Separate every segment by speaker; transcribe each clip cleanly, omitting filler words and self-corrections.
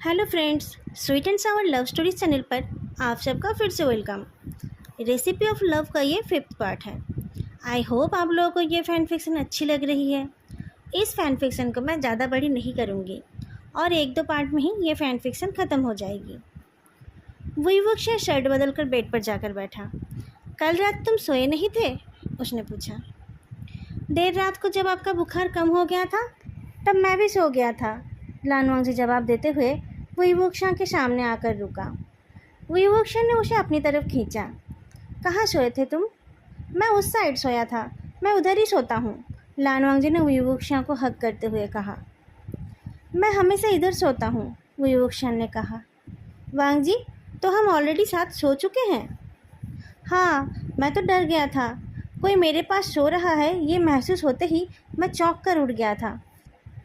Speaker 1: Hello friends, sweet and Sawar love stories channel पर आप सबका फिर से वेलकम। रेसिपी ऑफ लव का ये 5th पार्ट है। आई होप आप लोगों को ये फ़ैन फिक्शन अच्छी लग रही है। इस फ़ैन फिक्शन को मैं ज़्यादा बड़ी नहीं करूँगी और 1-2 पार्ट में ही ये फ़ैन फिक्शन ख़त्म हो जाएगी। वुईवुक्शा शर्ट बदल कर बेड पर जाकर बैठा। कल रात तुम सोए नहीं थे? उसने पूछा। देर रात को जब आपका बुखार कम हो गया था तब मैं भी सो गया था, लानवांगजी जवाब देते हुए वुईवुक्शा के सामने आकर रुका। वुईवुक्शा ने उसे अपनी तरफ खींचा। कहाँ सोए थे तुम? मैं उस साइड सोया था, मैं उधर ही सोता हूँ, लानवांगजी ने वुईवुक्शा को हग करते हुए कहा। मैं हमेशा इधर सोता हूँ, वुईवुक्शा ने कहा। वांगजी, तो हम ऑलरेडी साथ सो चुके हैं। हाँ, मैं तो डर गया था, कोई मेरे पास सो रहा है ये महसूस होते ही मैं चौंक कर उठ गया था।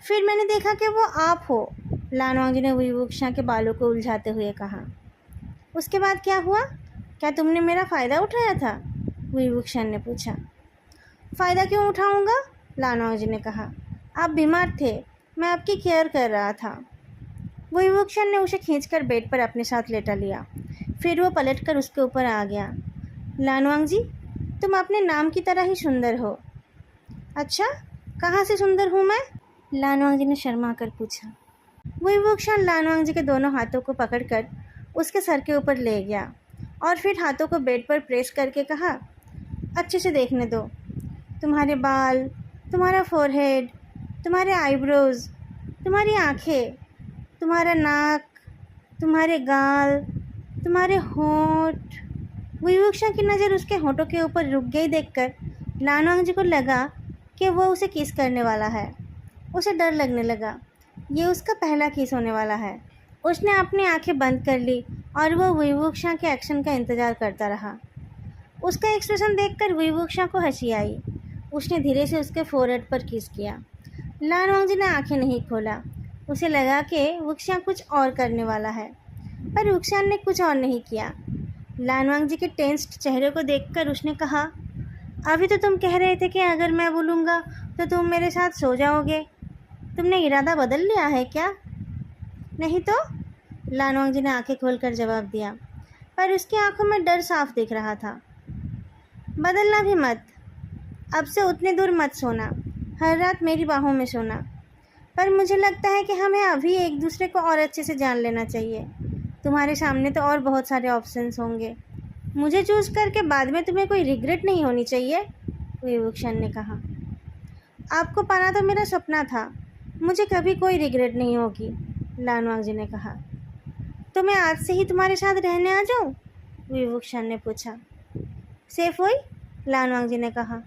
Speaker 1: फिर मैंने देखा कि वो आप हो, लानवांगजी ने वुईवुक्शा के बालों को उलझाते हुए कहा। उसके बाद क्या हुआ? क्या तुमने मेरा फ़ायदा उठाया था? वुईवुक्शा ने पूछा। फ़ायदा क्यों उठाऊंगा? लानवांगजी ने कहा। आप बीमार थे, मैं आपकी केयर कर रहा था। वुईवुक्शा ने उसे खींचकर बेड पर अपने साथ लेटा लिया। फिर वो पलटकर उसके ऊपर आ गया। लानवांगजी, तुम अपने नाम की तरह ही सुंदर हो। अच्छा, कहाँ से सुंदर हूँ मैं? लानवांगजी ने शर्मा कर पूछा। वुईवुक्शा लानवांगजी के दोनों हाथों को पकड़कर उसके सर के ऊपर ले गया और फिर हाथों को बेड पर प्रेस करके कहा, अच्छे से देखने दो। तुम्हारे बाल, तुम्हारा फोरहेड, तुम्हारे आईब्रोज, तुम्हारी आँखें, तुम्हारा नाक, तुम्हारे गाल, तुम्हारे होंठ। वुईवुक्शा की नज़र उसके होंठों के ऊपर रुक गई देखकर लानवांगजी को लगा कि वो उसे किस करने वाला है। उसे डर लगने लगा, ये उसका पहला किस होने वाला है। उसने अपनी आंखें बंद कर ली और वो वुईवुक्शा के एक्शन का इंतज़ार करता रहा। उसका एक्सप्रेशन देखकर वुईवुक्शा को हंसी आई। उसने धीरे से उसके फोरहेड पर किस किया। लानवांगजी ने आंखें नहीं खोला। उसे लगा कि वुक्शा कुछ और करने वाला है, पर वुक्शा ने कुछ और नहीं किया। लानवांगजी के टेंस्ड चेहरे को देखकर उसने कहा, अभी तो तुम कह रहे थे कि अगर मैं बोलूँगा तो तुम मेरे साथ सो जाओगे। तुमने इरादा बदल लिया है क्या? नहीं तो, लानवांगजी ने आंखें खोलकर जवाब दिया, पर उसकी आंखों में डर साफ दिख रहा था। बदलना भी मत, अब से उतने दूर मत सोना, हर रात मेरी बाहों में सोना। पर मुझे लगता है कि हमें अभी एक दूसरे को और अच्छे से जान लेना चाहिए। तुम्हारे सामने तो और बहुत सारे ऑप्शंस होंगे, मुझे चूज़ करके बाद में तुम्हें कोई रिग्रेट नहीं होनी चाहिए, वुईवुक्शा ने कहा। आपको पाना तो मेरा सपना था, मुझे कभी कोई रिग्रेट नहीं होगी, लानवांगजी ने कहा। तो मैं आज से ही तुम्हारे साथ रहने आ जाऊं? वुईवुक्शा ने पूछा। सेफ हुई? लानवांगजी ने कहा।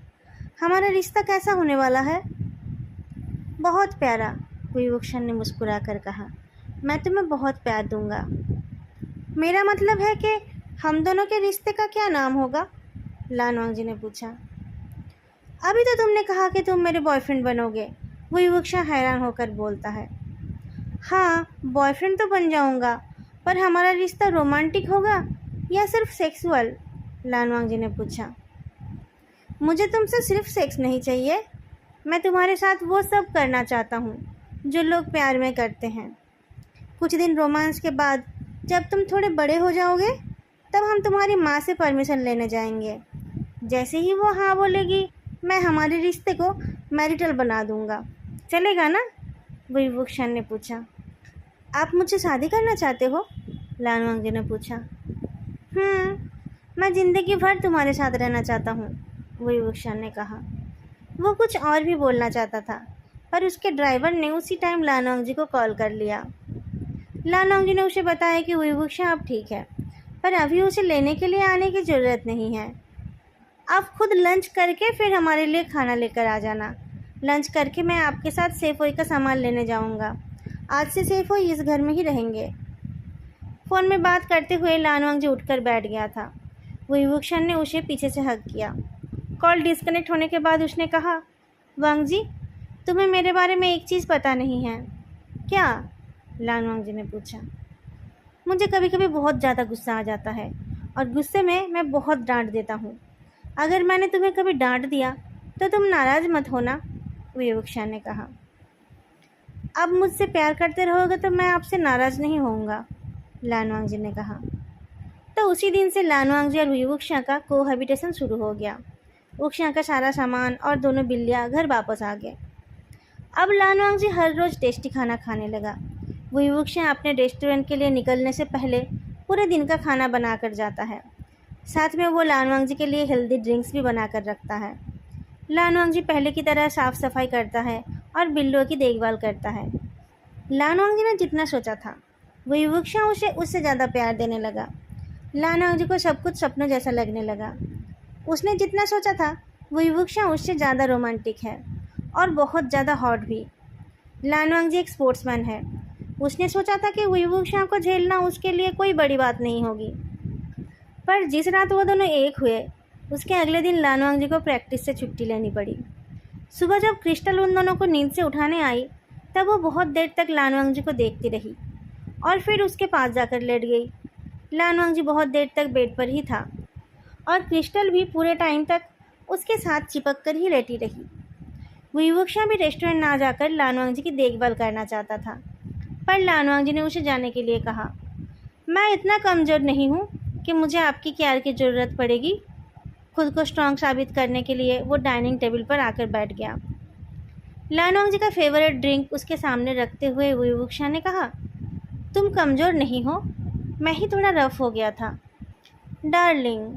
Speaker 1: हमारा रिश्ता कैसा होने वाला है? बहुत प्यारा, वुईवुक्शा ने मुस्कुरा कर कहा। मैं तुम्हें बहुत प्यार दूंगा। मेरा मतलब है कि हम दोनों के रिश्ते का क्या नाम होगा? लानवांगजी ने पूछा। अभी तो तुमने कहा कि तुम मेरे बॉयफ्रेंड बनोगे, वुईवुक्शा हैरान होकर बोलता है। हाँ, बॉयफ्रेंड तो बन जाऊंगा, पर हमारा रिश्ता रोमांटिक होगा या सिर्फ सेक्सुअल? लानवांगजी ने पूछा। मुझे तुमसे सिर्फ सेक्स नहीं चाहिए, मैं तुम्हारे साथ वो सब करना चाहता हूँ जो लोग प्यार में करते हैं। कुछ दिन रोमांस के बाद जब तुम थोड़े बड़े हो जाओगे तब हम तुम्हारी माँ से परमिशन लेने जाएंगे। जैसे ही वो हाँ बोलेगी मैं हमारे रिश्ते को मैरिटल बना दूंगा। चलेगा ना? वुईवुक्शा ने पूछा। आप मुझसे शादी करना चाहते हो? लानवांगजी ने पूछा। मैं ज़िंदगी भर तुम्हारे साथ रहना चाहता हूँ, वुईवुक्शा ने कहा। वो कुछ और भी बोलना चाहता था, पर उसके ड्राइवर ने उसी टाइम लानवांगजी को कॉल कर लिया। लानवांगजी ने उसे बताया कि वुईवुक्शा अब ठीक है, पर अभी उसे लेने के लिए आने की ज़रूरत नहीं है। आप खुद लंच करके फिर हमारे लिए खाना लेकर आ जाना। लंच करके मैं आपके साथ सेफोई का सामान लेने जाऊंगा। आज से सेफोई इस घर में ही रहेंगे। फ़ोन में बात करते हुए लानवांगजी उठकर बैठ गया था। वुईवुक्शा ने उसे पीछे से हग किया। कॉल डिस्कनेक्ट होने के बाद उसने कहा, वांगजी, तुम्हें मेरे बारे में एक चीज़ पता नहीं है। क्या? लानवांगजी ने पूछा। मुझे कभी कभी बहुत ज़्यादा गुस्सा आ जाता है और गुस्से में मैं बहुत डांट देता हूँ। अगर मैंने तुम्हें कभी डांट दिया तो तुम नाराज़ मत होना, वुईवुक्शा ने कहा। अब मुझसे प्यार करते रहोगे तो मैं आपसे नाराज़ नहीं होऊंगा, लानवांग जी ने कहा। तो उसी दिन से लानवांग जी और वुक्शा का कोहैबिटेशन शुरू हो गया। वुक्शा का सारा सामान और दोनों बिल्लियाँ घर वापस आ गए। अब लानवांग जी हर रोज़ टेस्टी खाना खाने लगा। वुक्शा अपने रेस्टोरेंट के लिए निकलने से पहले पूरे दिन का खाना बना कर जाता है। साथ में वो लानवांग जी के लिए हेल्दी ड्रिंक्स भी बना कर रखता है। लानवांग जी पहले की तरह साफ़ सफाई करता है और बिल्लियों की देखभाल करता है। लानवांग जी ने जितना सोचा था वुक्शा उसे उससे ज़्यादा प्यार देने लगा। लानवांग जी को सब कुछ सपनों जैसा लगने लगा। उसने जितना सोचा था वुक्शा उससे ज़्यादा रोमांटिक है और बहुत ज़्यादा हॉट भी। लानवांग जी एक स्पोर्ट्समैन है। उसने सोचा था कि वुक्शा को झेलना उसके लिए कोई बड़ी बात नहीं होगी। पर जिस रात वो दोनों एक हुए उसके अगले दिन लानवांग जी को प्रैक्टिस से छुट्टी लेनी पड़ी। सुबह जब क्रिस्टल उन दोनों को नींद से उठाने आई तब वो बहुत देर तक लानवांग जी को देखती रही और फिर उसके पास जाकर लेट गई। लानवांग जी बहुत देर तक बेड पर ही था और क्रिस्टल भी पूरे टाइम तक उसके साथ चिपक कर ही लेटी रही। वुक्शा भी रेस्टोरेंट ना जाकर लानवांग जी की देखभाल करना चाहता था, पर लानवांग जी ने उसे जाने के लिए कहा। मैं इतना कमज़ोर नहीं हूँ कि मुझे आपकी केयर की ज़रूरत पड़ेगी। खुद को स्ट्रांग साबित करने के लिए वो डाइनिंग टेबल पर आकर बैठ गया। लानवांग जी का फेवरेट ड्रिंक उसके सामने रखते हुए वुक्शा ने कहा, तुम कमज़ोर नहीं हो, मैं ही थोड़ा रफ हो गया था। डार्लिंग,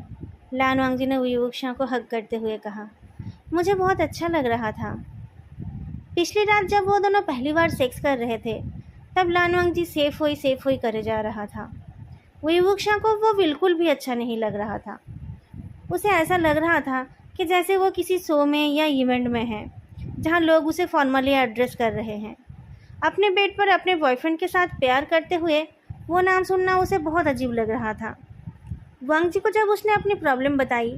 Speaker 1: लानवांग जी ने वुक्शा को हग करते हुए कहा, मुझे बहुत अच्छा लग रहा था। पिछली रात जब वो दोनों पहली बार सेक्स कर रहे थे तब लानवांग जी सेफ होई करे जा रहा था। वुक्शा को वो बिल्कुल भी अच्छा नहीं लग रहा था। उसे ऐसा लग रहा था कि जैसे वो किसी शो में या इवेंट में है जहाँ लोग उसे फॉर्मली एड्रेस कर रहे हैं। अपने बेड पर अपने बॉयफ्रेंड के साथ प्यार करते हुए वो नाम सुनना उसे बहुत अजीब लग रहा था। वांग जी को जब उसने अपनी प्रॉब्लम बताई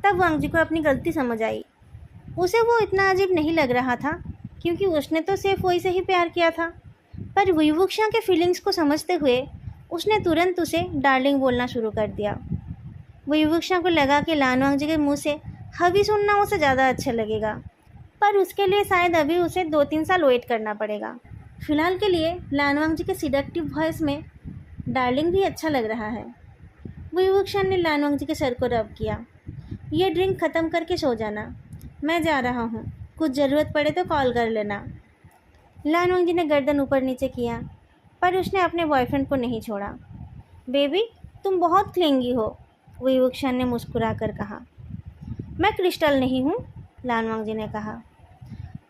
Speaker 1: तब वांग जी को अपनी गलती समझ आई। उसे वो इतना अजीब नहीं लग रहा था क्योंकि उसने तो सिर्फ वही से ही प्यार किया था। पर वुक्शा के फीलिंग्स को समझते हुए उसने तुरंत उसे डार्लिंग बोलना शुरू कर दिया। वुक्शा को लगा कि लानवांग जी के मुंह से हबी सुनना उसे ज़्यादा अच्छा लगेगा, पर उसके लिए शायद अभी उसे 2-3 साल वेट करना पड़ेगा। फ़िलहाल के लिए लानवांग जी के सिडक्टिव वॉइस में डार्लिंग भी अच्छा लग रहा है। वुक्शा ने लानवांग जी के सर को रब किया। ये ड्रिंक ख़त्म करके सो जाना, मैं जा रहा हूँ, कुछ ज़रूरत पड़े तो कॉल कर लेना। लानवांग जी ने गर्दन ऊपर नीचे किया, पर उसने अपने बॉयफ्रेंड को नहीं छोड़ा। बेबी, तुम बहुत क्लिंगी हो, वुक्शा ने मुस्कुरा कर कहा। मैं क्रिस्टल नहीं हूँ, लानवांग जी ने कहा।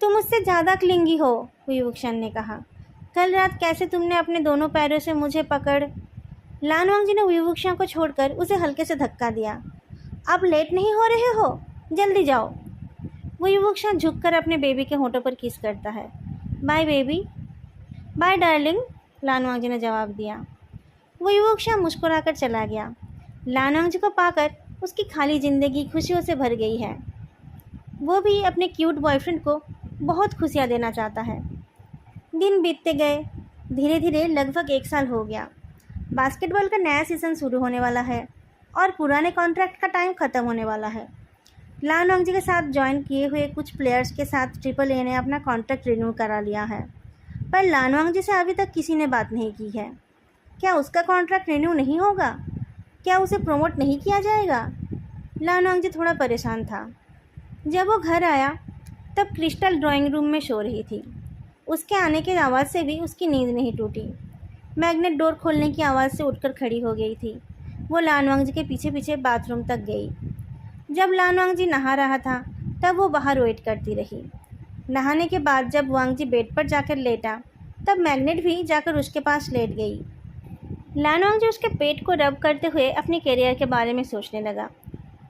Speaker 1: तुम मुझसे ज़्यादा क्लिंगी हो, वुक्शा ने कहा। कल रात कैसे तुमने अपने दोनों पैरों से मुझे पकड़। लानवांग जी ने वुक्शा को छोड़कर उसे हल्के से धक्का दिया। अब लेट नहीं हो रहे हो, जल्दी जाओ। वुक्शा झुककर अपने बेबी के होठों पर किस करता है। Bye baby. Bye darling, Lanwang ji ने जवाब दिया। वुक्शा मुस्कुराकर चला गया। लानवांग जी को पाकर उसकी खाली ज़िंदगी खुशियों से भर गई है। वो भी अपने क्यूट बॉयफ्रेंड को बहुत खुशियाँ देना चाहता है। दिन बीतते गए, धीरे धीरे लगभग 1 साल हो गया। बास्केटबॉल का नया सीज़न शुरू होने वाला है और पुराने कॉन्ट्रैक्ट का टाइम ख़त्म होने वाला है। लानवांग जी के साथ ज्वाइन किए हुए कुछ प्लेयर्स के साथ AAA ने अपना कॉन्ट्रैक्ट रिन्यू करा लिया है, पर लानवांग जी से अभी तक किसी ने बात नहीं की है। क्या उसका कॉन्ट्रैक्ट रिन्यू नहीं होगा? क्या उसे प्रमोट नहीं किया जाएगा? लानवांग जी थोड़ा परेशान था। जब वो घर आया तब क्रिस्टल ड्राइंग रूम में सो रही थी। उसके आने की आवाज़ से भी उसकी नींद नहीं टूटी। मैग्नेट डोर खोलने की आवाज़ से उठकर खड़ी हो गई थी। वो लानवांग जी के पीछे पीछे बाथरूम तक गई। जब लानवांग जी नहा रहा था तब वो बाहर वेट करती रही। नहाने के बाद जब वांग जी बेड पर जाकर लेटा तब मैग्नेट भी जाकर उसके पास लेट गई। लानवांग जी उसके पेट को रब करते हुए अपने करियर के बारे में सोचने लगा।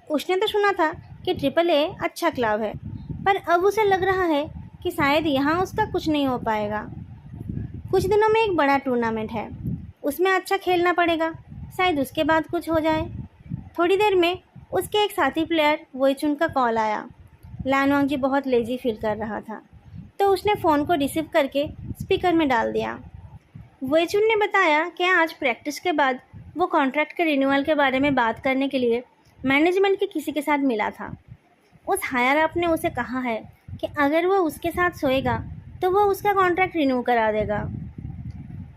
Speaker 1: उसने तो सुना था कि AAA अच्छा क्लब है, पर अब उसे लग रहा है कि शायद यहाँ उसका कुछ नहीं हो पाएगा। कुछ दिनों में एक बड़ा टूर्नामेंट है, उसमें अच्छा खेलना पड़ेगा, शायद उसके बाद कुछ हो जाए। थोड़ी देर में उसके एक साथी प्लेयर वोइचुन का कॉल आया। लानवांग जी बहुत लेजी फील कर रहा था, तो उसने फ़ोन को रिसीव करके स्पीकर में डाल दिया। वोइचुन ने बताया कि आज प्रैक्टिस के बाद वो कॉन्ट्रैक्ट के रिन्यूअल के बारे में बात करने के लिए मैनेजमेंट के किसी के साथ मिला था। उस हायर अप ने उसे कहा है कि अगर वो उसके साथ सोएगा तो वो उसका कॉन्ट्रैक्ट रिन्यू करा देगा।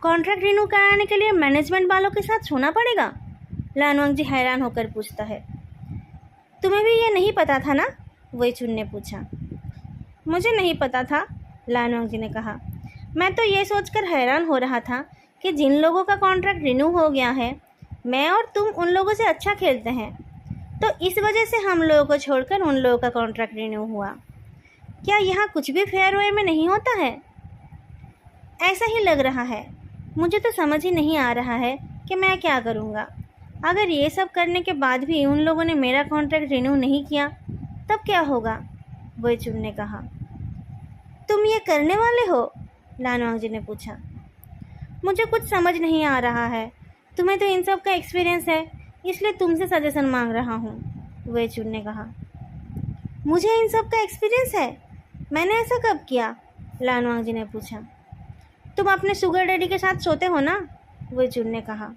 Speaker 1: कॉन्ट्रैक्ट रिन्यू कराने के लिए मैनेजमेंट वालों के साथ सोना पड़ेगा? लानवांग जी हैरान होकर पूछता है। तुम्हें भी ये नहीं पता था ना? वही चुन ने पूछा। मुझे नहीं पता था, लानवांग जी ने कहा। मैं तो ये सोचकर हैरान हो रहा था कि जिन लोगों का कॉन्ट्रैक्ट रिन्यू हो गया है, मैं और तुम उन लोगों से अच्छा खेलते हैं, तो इस वजह से हम लोगों को छोड़कर उन लोगों का कॉन्ट्रैक्ट रिन्यू हुआ। क्या यहाँ कुछ भी फेयर वे में नहीं होता है? ऐसा ही लग रहा है। मुझे तो समझ ही नहीं आ रहा है कि मैं क्या करूँगा। अगर ये सब करने के बाद भी उन लोगों ने मेरा कॉन्ट्रैक्ट रिन्यू नहीं किया, तब क्या होगा? वही चुन ने कहा। तुम ये करने वाले हो? लानवांग जी ने पूछा। मुझे कुछ समझ नहीं आ रहा है। तुम्हें तो इन सब का एक्सपीरियंस है, इसलिए तुमसे सजेशन मांग रहा हूँ, वही चुन ने कहा। मुझे इन सब का एक्सपीरियंस है? मैंने ऐसा कब किया? लानवांग जी ने पूछा। तुम अपने शुगर डैडी के साथ सोते हो ना? वही चुन ने कहा।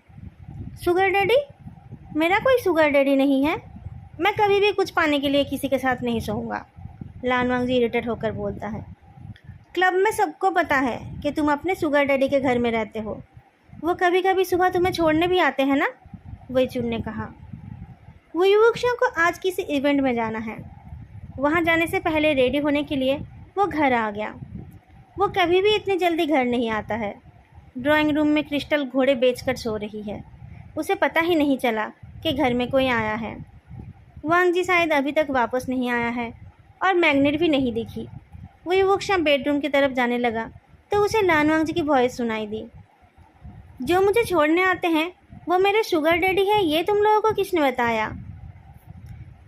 Speaker 1: Sugar daddy? मेरा कोई शुगर डैडी नहीं है। मैं कभी भी कुछ पाने के लिए किसी के साथ नहीं सोऊंगा, लानवांग जी इरिटेट होकर बोलता है। क्लब में सबको पता है कि तुम अपने शुगर डैडी के घर में रहते हो। वो कभी कभी सुबह तुम्हें छोड़ने भी आते हैं ना? वही चुन ने कहा। वो युवक्षों को आज किसी इवेंट में जाना है। वहाँ जाने से पहले रेडी होने के लिए वो घर आ गया। वो कभी भी इतनी जल्दी घर नहीं आता है। ड्राइंग रूम में क्रिस्टल घोड़े बेचकर सो रही है। उसे पता ही नहीं चला कि घर में कोई आया है। वांग जी शायद अभी तक वापस नहीं आया है और मैग्नेट भी नहीं दिखी। वो युवक्षा बेडरूम की तरफ जाने लगा तो उसे लानवांग जी की वॉइस सुनाई दी। जो मुझे छोड़ने आते हैं वो मेरे शुगर डैडी है, ये तुम लोगों को किसने बताया?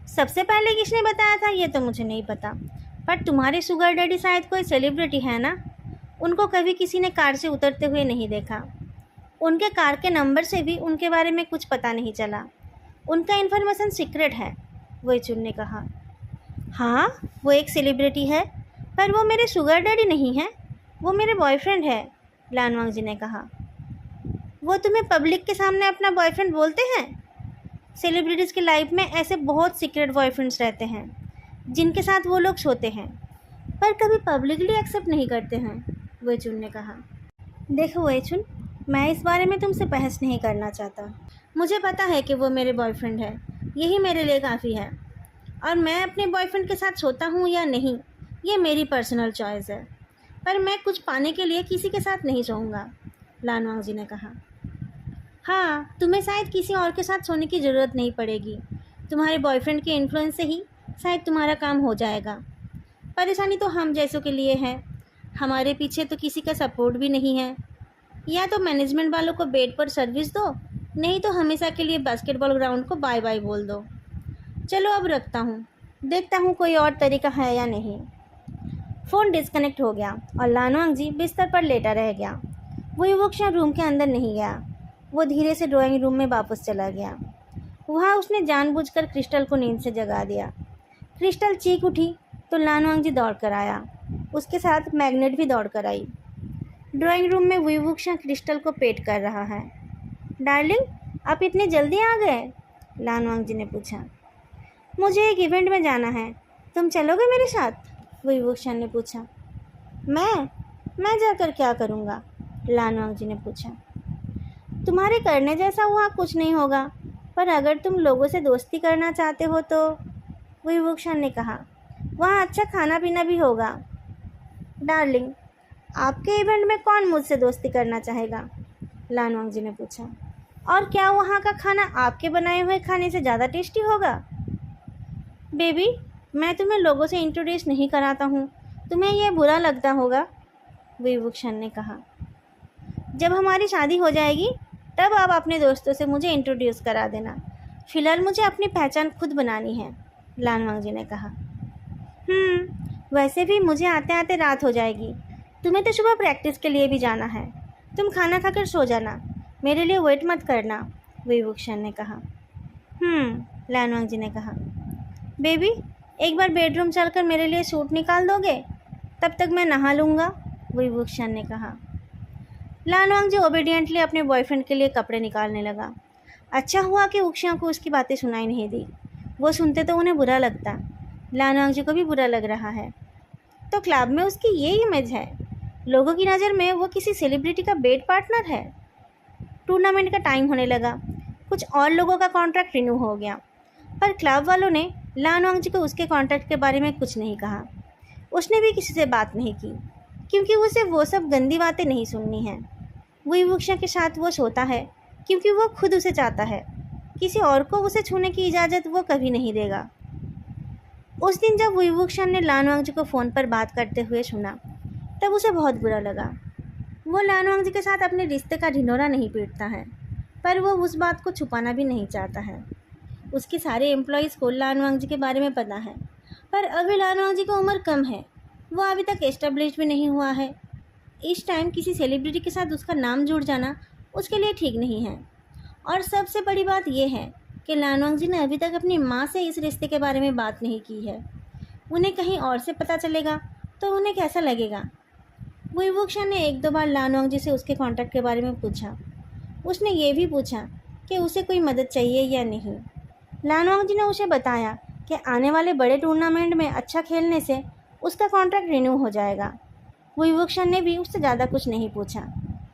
Speaker 1: सबसे पहले किसने बताया था ये तो मुझे नहीं पता, पर तुम्हारे शुगर डैडी शायद कोई सेलिब्रिटी है ना? उनको कभी किसी ने कार से उतरते हुए नहीं देखा। उनके कार के नंबर से भी उनके बारे में कुछ पता नहीं चला। उनका इन्फॉर्मेशन सीक्रेट है, वही चुन ने कहा। हाँ, वो एक सेलिब्रिटी है, पर वो मेरे शुगर डैडी नहीं है, वो मेरे बॉयफ्रेंड है, लानवांग जी ने कहा। वो तुम्हें पब्लिक के सामने अपना बॉयफ्रेंड बोलते हैं? सेलिब्रिटीज़ की लाइफ में ऐसे बहुत सीक्रेट बॉयफ्रेंड्स रहते हैं जिनके साथ वो लोग सोते हैं, पर कभी पब्लिकली एक्सेप्ट नहीं करते हैं, वही चुन ने कहा। देखो वही चुन, मैं इस बारे में तुमसे बहस नहीं करना चाहता। मुझे पता है कि वो मेरे बॉयफ्रेंड है, यही मेरे लिए काफ़ी है। और मैं अपने बॉयफ्रेंड के साथ सोता हूँ या नहीं, ये मेरी पर्सनल चॉइस है, पर मैं कुछ पाने के लिए किसी के साथ नहीं सोऊंगा, लानवांग जी ने कहा। हाँ, तुम्हें शायद किसी और के साथ सोने की ज़रूरत नहीं पड़ेगी। तुम्हारे बॉयफ्रेंड के इन्फ्लुएंस से ही शायद तुम्हारा काम हो जाएगा। परेशानी तो हम जैसों के लिए है। हमारे पीछे तो किसी का सपोर्ट भी नहीं है। या तो मैनेजमेंट वालों को बेड पर सर्विस दो, नहीं तो हमेशा के लिए बास्केटबॉल ग्राउंड को बाय बाय बोल दो। चलो अब रखता हूँ, देखता हूँ कोई और तरीका है या नहीं। फ़ोन डिस्कनेक्ट हो गया और लानवांग जी बिस्तर पर लेटा रह गया। वो युवक्षा रूम के अंदर नहीं गया। वो धीरे से ड्राइंग रूम में वापस चला गया। वहाँ उसने जानबूझकर क्रिस्टल को नींद से जगा दिया। क्रिस्टल चीख उठी तो लानवांग जी दौड़ कर आया। उसके साथ मैग्नेट भी दौड़ कर आई। ड्राइंग रूम में विवुक्षा क्रिस्टल को पेट कर रहा है। डार्लिंग, आप इतनी जल्दी आ गए? लानवांग जी ने पूछा। मुझे एक इवेंट में जाना है, तुम चलोगे मेरे साथ? विवुक्षा ने पूछा। मैं जाकर क्या करूँगा? लानवांग जी ने पूछा। तुम्हारे करने जैसा वहाँ कुछ नहीं होगा, पर अगर तुम लोगों से दोस्ती करना चाहते हो तो, विवुक्षा ने कहा, वहाँ अच्छा खाना पीना भी होगा। डार्लिंग, आपके इवेंट में कौन मुझसे दोस्ती करना चाहेगा? लानवांग जी ने पूछा। और क्या वहाँ का खाना आपके बनाए हुए खाने से ज़्यादा टेस्टी होगा? बेबी, मैं तुम्हें लोगों से इंट्रोड्यूस नहीं कराता हूँ, तुम्हें यह बुरा लगता होगा, विवुक्षण ने कहा। जब हमारी शादी हो जाएगी तब आप अपने दोस्तों से मुझे इंट्रोड्यूस करा देना। फ़िलहाल मुझे अपनी पहचान खुद बनानी है, लानवांग जी ने कहा। वैसे भी मुझे आते आते रात हो जाएगी। तुम्हें तो सुबह प्रैक्टिस के लिए भी जाना है। तुम खाना खाकर सो जाना, मेरे लिए वेट मत करना, विवुक्षण ने कहा। लानवांग जी ने कहा। बेबी, एक बार बेडरूम चलकर मेरे लिए सूट निकाल दोगे? तब तक मैं नहा लूँगा, विवुक्षण ने कहा। लानवांग जी ओबीडियंटली अपने बॉयफ्रेंड के लिए कपड़े निकालने लगा। अच्छा हुआ कि उक्षियों को उसकी बातें सुनाई नहीं दी। वो सुनते तो उन्हें बुरा लगता। लानवांग जी को भी बुरा लग रहा है। तो क्लब में उसकी ये इमेज है। लोगों की नज़र में वो किसी सेलिब्रिटी का बेड पार्टनर है। टूर्नामेंट का टाइम होने लगा। कुछ और लोगों का कॉन्ट्रैक्ट रिन्यू हो गया, पर क्लब वालों ने लान वांगजी को उसके कॉन्ट्रैक्ट के बारे में कुछ नहीं कहा। उसने भी किसी से बात नहीं की, क्योंकि उसे वो सब गंदी बातें नहीं सुननी हैं। वही वुक्षा के साथ वो सोता है क्योंकि वो खुद उसे चाहता है। किसी और को उसे छूने की इजाज़त वो कभी नहीं देगा। उस दिन जब वही वुक्षा ने लान वांगजी को फ़ोन पर बात करते हुए सुना, तब उसे बहुत बुरा लगा। वो लान वांगजी के साथ अपने रिश्ते का ढिंढोरा नहीं पीटता है, पर वो उस बात को छुपाना भी नहीं चाहता है। उसके सारे एम्प्लॉयज़ को लान वांगजी के बारे में पता है, पर अभी लान वांगजी की उम्र कम है। वो अभी तक एस्टेब्लिश भी नहीं हुआ है। इस टाइम किसी सेलिब्रिटी के साथ उसका नाम जुड़ जाना उसके लिए ठीक नहीं है। और सबसे बड़ी बात यह है कि लान वांगजी ने अभी तक अपनी माँ से इस रिश्ते के बारे में बात नहीं की है। उन्हें कहीं और से पता चलेगा तो उन्हें कैसा लगेगा। वही वुक्षा ने एक दो बार लान वांगजी से उसके कॉन्टैक्ट के बारे में पूछा। उसने ये भी पूछा कि उसे कोई मदद चाहिए या नहीं। लान वांगजी ने उसे बताया कि आने वाले बड़े टूर्नामेंट में अच्छा खेलने से उसका कॉन्ट्रैक्ट रिन्यू हो जाएगा। वही वुक्षा ने भी उससे ज़्यादा कुछ नहीं पूछा।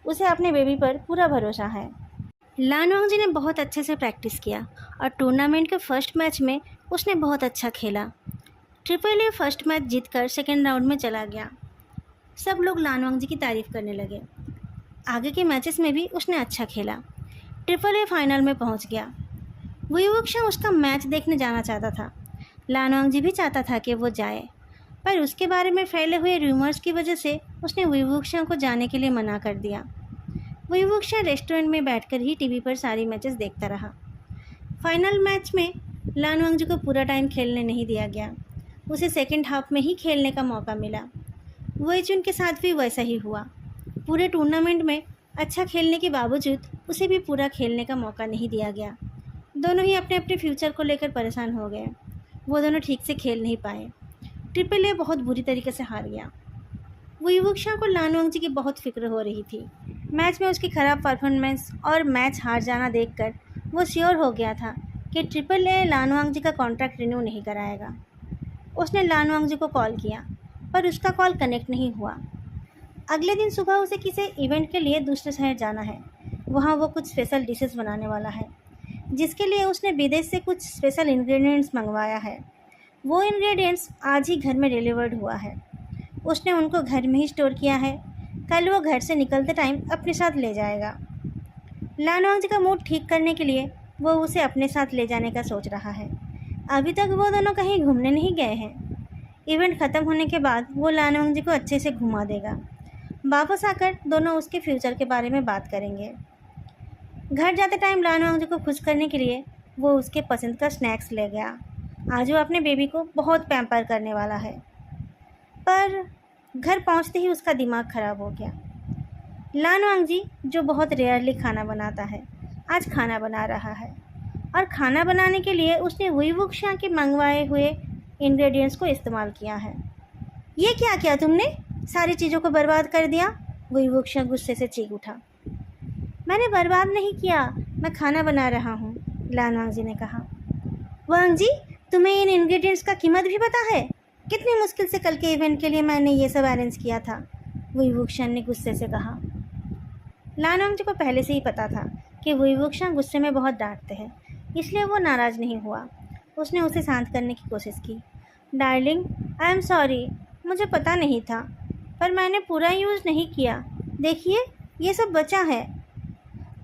Speaker 1: उसे अपने बेबी पर पूरा भरोसा है। लान वांगजी ने बहुत अच्छे से प्रैक्टिस किया और टूर्नामेंट के फर्स्ट मैच में उसने बहुत अच्छा खेला। ट्रिपल ए फर्स्ट मैच जीतकर सेकेंड राउंड में चला गया। सब लोग लान वांगजी की तारीफ़ करने लगे। आगे के मैचेस में भी उसने अच्छा खेला। ट्रिपल ए फाइनल में पहुंच गया। वही वुक्षा उसका मैच देखने जाना चाहता था। लान वांगजी भी चाहता था कि वो जाए, पर उसके बारे में फैले हुए रूमर्स की वजह से उसने वही वुक्षा को जाने के लिए मना कर दिया। वही वुक्षा रेस्टोरेंट में बैठकर ही टीवी पर सारी मैचेस देखता रहा। फाइनल मैच में लान वांगजी को पूरा टाइम खेलने नहीं दिया गया। उसे सेकेंड हाफ में ही खेलने का मौका मिला। वही चुन के साथ भी वैसा ही हुआ। पूरे टूर्नामेंट में अच्छा खेलने के बावजूद उसे भी पूरा खेलने का मौका नहीं दिया गया। दोनों ही अपने अपने फ्यूचर को लेकर परेशान हो गए। वो दोनों ठीक से खेल नहीं पाए। ट्रिपल ए बहुत बुरी तरीके से हार गया। वही वुक्षा को लान वांगजी की बहुत फिक्र हो रही थी। मैच में उसकी ख़राब परफॉर्मेंस और मैच हार जाना देखकर वो श्योर हो गया था कि ट्रिपल ए लान वांगजी का कॉन्ट्रैक्ट रिन्यू नहीं कराएगा। उसने लान वांगजी को कॉल किया, पर उसका कॉल कनेक्ट नहीं हुआ। अगले दिन सुबह उसे किसी इवेंट के लिए दूसरे शहर जाना है। वहाँ वो कुछ स्पेशल डिशेस बनाने वाला है, जिसके लिए उसने विदेश से कुछ स्पेशल इंग्रेडिएंट्स मंगवाया है। वो इंग्रेडिएंट्स आज ही घर में डिलीवर्ड हुआ है। उसने उनको घर में ही स्टोर किया है। कल वो घर से निकलते टाइम अपने साथ ले जाएगा। लान वांगजी का मूड ठीक करने के लिए वो उसे अपने साथ ले जाने का सोच रहा है। अभी तक वो दोनों कहीं घूमने नहीं गए हैं। इवेंट ख़त्म होने के बाद वो लान वांगजी को अच्छे से घुमा देगा। वापस आकर दोनों उसके फ्यूचर के बारे में बात करेंगे। घर जाते टाइम लान वांगजी को खुश करने के लिए वो उसके पसंद का स्नैक्स ले गया। आज वो अपने बेबी को बहुत पैम्पर करने वाला है। पर घर पहुंचते ही उसका दिमाग ख़राब हो गया। लान वांगजी, जो बहुत रेयरली खाना बनाता है, आज खाना बना रहा है। और खाना बनाने के लिए उसने वही वुक्षा के मंगवाए हुए इंग्रेडिएंट्स को इस्तेमाल किया है। ये क्या किया तुमने? सारी चीज़ों को बर्बाद कर दिया। वही वुक्षा गुस्से से चीख उठा। मैंने बर्बाद नहीं किया, मैं खाना बना रहा हूँ, लान वांगजी ने कहा। वांगजी, तुम्हें इन इंग्रेडिएंट्स का कीमत भी पता है? कितनी मुश्किल से कल के इवेंट के लिए मैंने ये सब अरेंज किया था, वही वुक्षा ने गुस्से से कहा। लान वांगजी को पहले से ही पता था कि वही वुक्षा गुस्से में बहुत डांटते हैं, इसलिए वो नाराज़ नहीं हुआ। उसने उसे शांत करने की कोशिश की। डार्लिंग, आई एम सॉरी, मुझे पता नहीं था, पर मैंने पूरा यूज़ नहीं किया। देखिए, ये सब बचा है।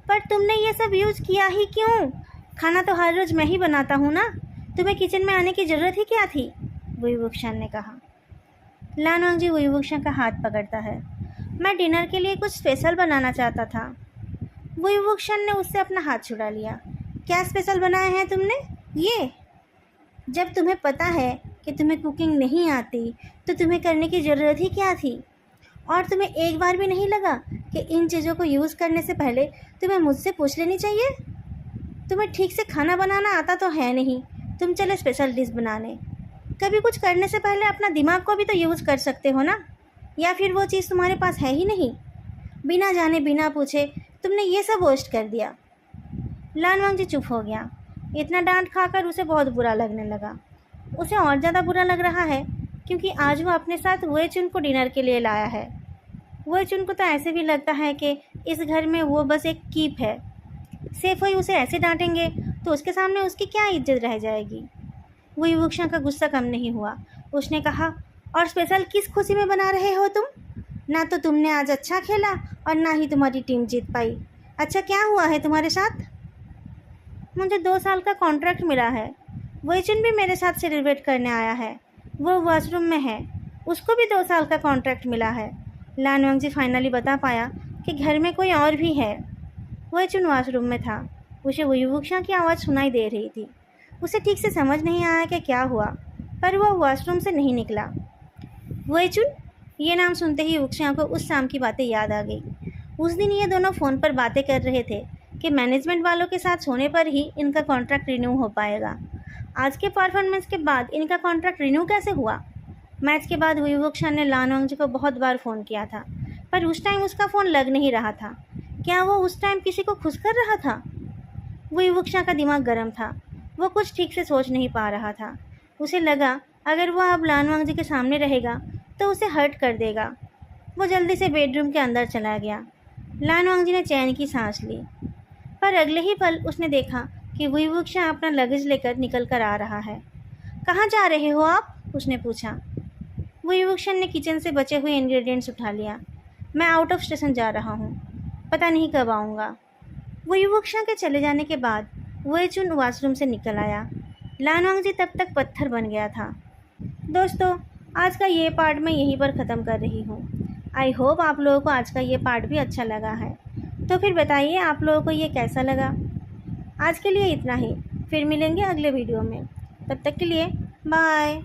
Speaker 1: पर तुमने ये सब यूज़ किया ही क्यों? खाना तो हर रोज़ मैं ही बनाता हूँ ना, तुम्हें किचन में आने की ज़रूरत ही क्या थी? वही वुक्षा ने कहा। लान वांगजी वही वुक्षा का हाथ पकड़ता है। मैं डिनर के लिए कुछ स्पेशल बनाना चाहता था। वही वुक्षा ने उससे अपना हाथ छुड़ा लिया। क्या स्पेशल बनाया है तुमने? ये, जब तुम्हें पता है कि तुम्हें कुकिंग नहीं आती तो तुम्हें करने की ज़रूरत ही क्या थी? और तुम्हें एक बार भी नहीं लगा कि इन चीज़ों को यूज़ करने से पहले तुम्हें मुझसे पूछ लेनी चाहिए? तुम्हें ठीक से खाना बनाना आता तो है नहीं, तुम चले स्पेशल डिश बनाने। कभी कुछ करने से पहले अपना दिमाग को भी तो यूज़ कर सकते हो ना? या फिर वो चीज़ तुम्हारे पास है ही नहीं? बिना जाने बिना पूछे तुमने ये सब वेस्ट कर दिया। लान वांगजी चुप हो गया। इतना डांट खाकर उसे बहुत बुरा लगने लगा। उसे और ज़्यादा बुरा लग रहा है क्योंकि आज वो अपने साथ वेचुन को डिनर के लिए लाया है। वोइचुन को तो ऐसे भी लगता है कि इस घर में वो बस एक कीप है। सेफोई उसे ऐसे डांटेंगे तो उसके सामने उसकी क्या इज्जत रह जाएगी। वो युवक्षा का गुस्सा कम नहीं हुआ। उसने कहा, और स्पेशल किस खुशी में बना रहे हो तुम? ना तो तुमने आज अच्छा खेला और ना ही तुम्हारी टीम जीत पाई। अच्छा क्या हुआ है तुम्हारे साथ? मुझे 2 साल का कॉन्ट्रैक्ट मिला है। वोइचुन भी मेरे साथ सेलिब्रेट करने आया है। वो वॉशरूम में है। उसको भी 2 साल का कॉन्ट्रैक्ट मिला है। लान वंगजी फाइनली बता पाया कि घर में कोई और भी है। वोइचुन वॉशरूम में था। उसे युवक्षा की आवाज़ सुनाई दे रही थी। उसे ठीक से समझ नहीं आया कि क्या हुआ, पर वह वॉशरूम से नहीं निकला। वोइचुन, ये नाम सुनते ही युवक्षा को उस शाम की बातें याद आ गई। उस दिन ये दोनों फ़ोन पर बातें कर रहे थे कि मैनेजमेंट वालों के साथ सोने पर ही इनका कॉन्ट्रैक्ट रिन्यू हो पाएगा। आज के परफॉर्मेंस के बाद इनका कॉन्ट्रैक्ट रिन्यू कैसे हुआ? मैच के बाद युवक्षा ने लान वंगजी को बहुत बार फ़ोन किया था, पर उस टाइम उसका फ़ोन लग नहीं रहा था। क्या वो उस टाइम किसी को खुश कर रहा था? वो युवक्षा का दिमाग गर्म था। वो कुछ ठीक से सोच नहीं पा रहा था। उसे लगा अगर वह अब लान वंगजी के सामने रहेगा तो उसे हर्ट कर देगा। वो जल्दी से बेडरूम के अंदर चला गया। लान वंगजी ने चैन की सांस ली, पर अगले ही पल उसने देखा कि युवक्षा अपना लगेज लेकर निकल कर आ रहा है। कहाँ जा रहे हो आप? उसने पूछा। युवक्षा ने किचन से बचे हुए इंग्रेडिएंट्स उठा लिया। मैं आउट ऑफ स्टेशन जा रहा हूँ, पता नहीं कब आऊँगा। युवक्षा के चले जाने के बाद वोइचुन वॉशरूम से निकल आया। लान वंगजी तब तक पत्थर बन गया था। दोस्तों, आज का ये पार्ट मैं यहीं पर ख़त्म कर रही हूँ। आई होप आप लोगों को आज का ये पार्ट भी अच्छा लगा है। तो फिर बताइए आप लोगों को ये कैसा लगा। आज के लिए इतना ही, फिर मिलेंगे अगले वीडियो में। तब तक के लिए बाय।